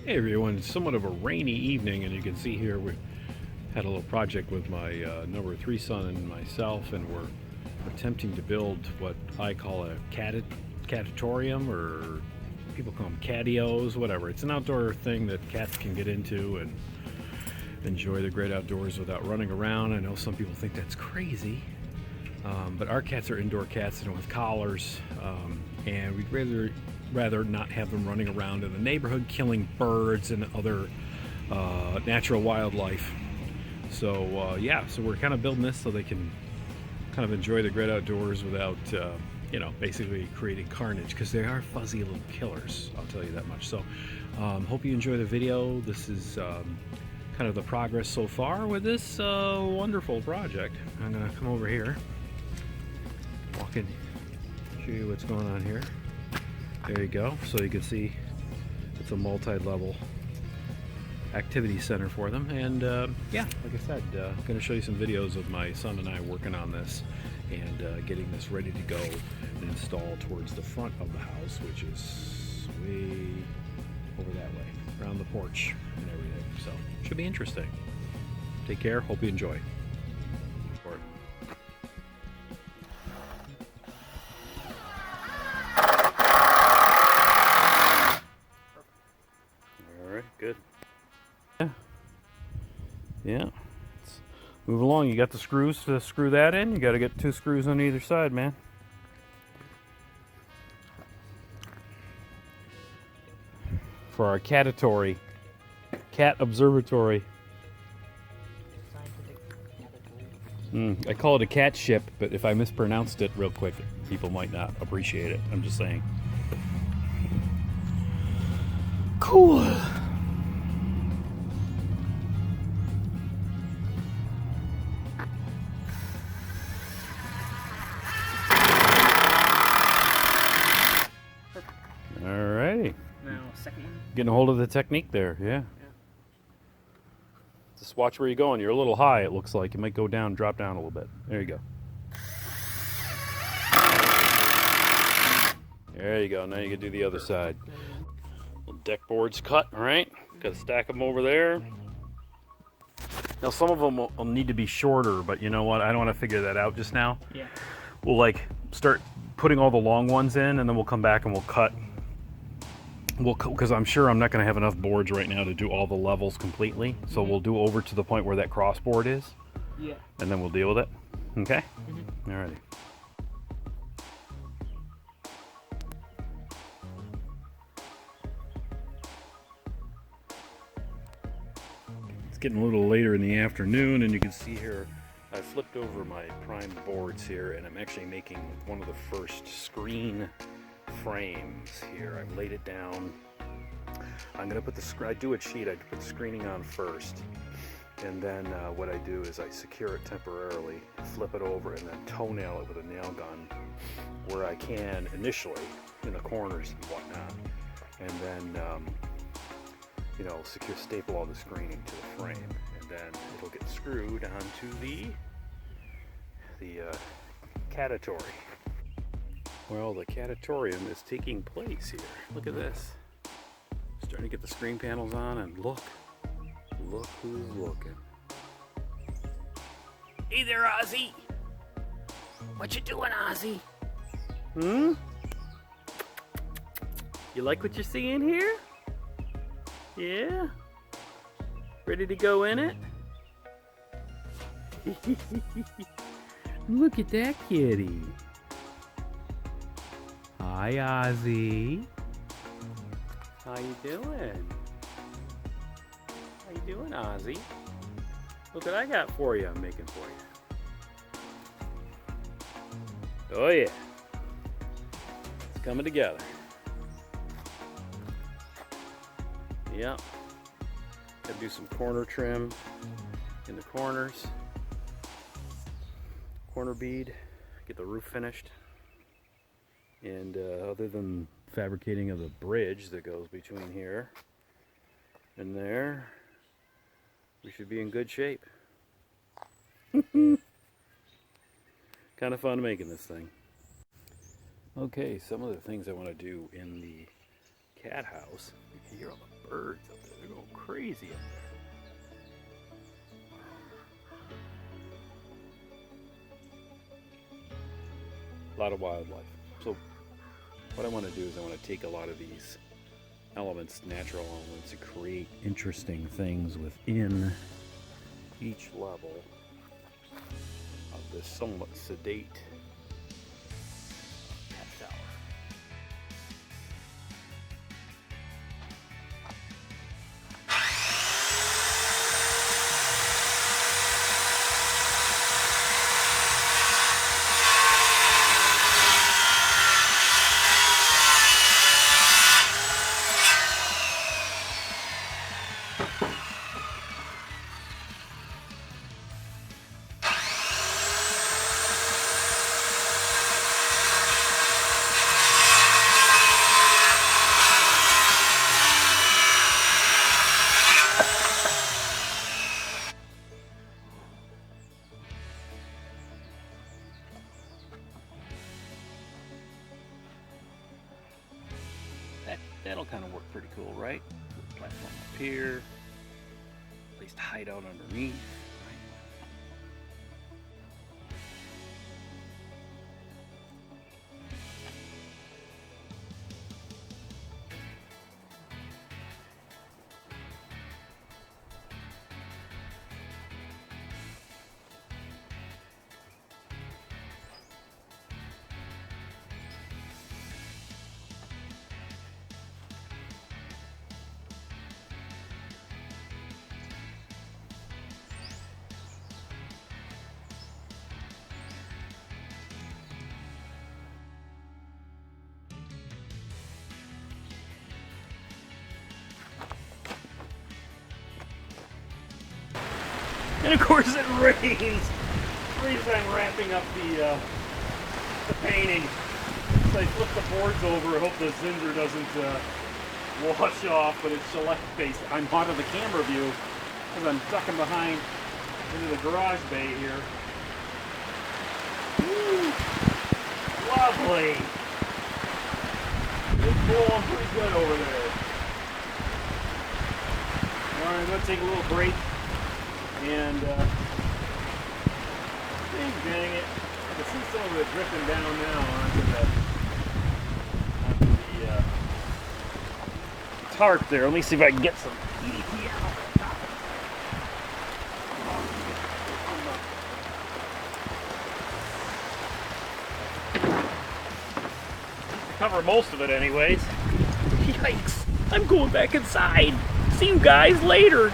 Hey everyone, it's somewhat of a rainy evening, and you can see here we had a little project with my number 3 son and myself, and we're attempting to build what I call a catatorium, or people call them catios, whatever. It's an outdoor thing that cats can get into and enjoy the great outdoors without running around. I know some people think that's crazy, but our cats are indoor cats, and with collars, and we'd rather not have them running around in the neighborhood killing birds and other natural wildlife. So so we're kind of building this so they can kind of enjoy the great outdoors without basically creating carnage, because they are fuzzy little killers, I'll tell you that much. So hope you enjoy the video. This is kind of the progress so far with this wonderful project. I'm gonna come over here, walk in, show you what's going on here. There you go. So you can see it's a multi-level activity center for them. And yeah, like I said, I'm going to show you some videos of my son and I working on this and getting this ready to go and install towards the front of the house, which is way over that way, around the porch and everything. So should be interesting. Take care. Hope you enjoy. Good. Yeah. Let's move along. You got the screws to screw that in. You got to get 2 screws on either side, man. For our catatory, cat observatory. I call it a cat ship, but if I mispronounced it real quick, people might not appreciate it. I'm just saying. Cool. Alrighty. Now, second one. Getting a hold of the technique there, yeah. Just watch where you're going. You're a little high, it looks like. You might go down, drop down a little bit. There you go. There you go. Now you can do the other side. Little deck boards cut, all right? Got to stack them over there. Now some of them will need to be shorter, but you know what? I don't want to figure that out just now. Yeah. We'll start putting all the long ones in, and then we'll come back and we'll cut. Because I'm sure I'm not going to have enough boards right now to do all the levels completely. So we'll do over to the point where that crossboard is. Yeah. And then we'll deal with it. Okay? Alrighty. It's getting a little later in the afternoon, and you can see here I flipped over my primed boards here, and I'm actually making one of the first screen frames here. I've laid it down. I'm gonna put I do a sheet. I put the screening on first, and then what I do is I secure it temporarily, flip it over, and then toenail it with a nail gun where I can initially in the corners and whatnot, and then secure staple all the screening to the frame, and then it'll get screwed onto the catatory. Well, the catatorium is taking place here. Look at this. Starting to get the screen panels on, and look who's looking. Hey there, Ozzy. What you doing, Ozzy? You like what you're seeing here? Yeah? Ready to go in it? Look at that kitty. Hi, Ozzy. How you doing? How you doing, Ozzy? Look what I got for you. I'm making for you. Oh yeah. It's coming together. Yep. Gotta do some corner trim in the corners. Corner bead. Get the roof finished. And other than fabricating of the bridge that goes between here and there, we should be in good shape. Kind of fun making this thing. Okay, some of the things I want to do in the cat house. You can hear all the birds up there. They're going crazy up there. A lot of wildlife. So what I want to do is I want to take a lot of these elements, natural elements, and create interesting things within each level of this somewhat sedate tower. That'll kind of work pretty cool, right? Platform up here, place to hide out underneath. And of course it rains. As I'm wrapping up the painting. So I flip the boards over. I hope the zinder doesn't wash off, but it's shellac based. I'm out of the camera view because I'm ducking behind into the garage bay here. Woo! Lovely. It's blowing pretty good over there. Alright, I'm going to take a little break. And, dang it, I can see some of it dripping down now onto the tarp there. Let me see if I can get some EDP out. Cover most of it anyways. Yikes, I'm going back inside. See you guys later.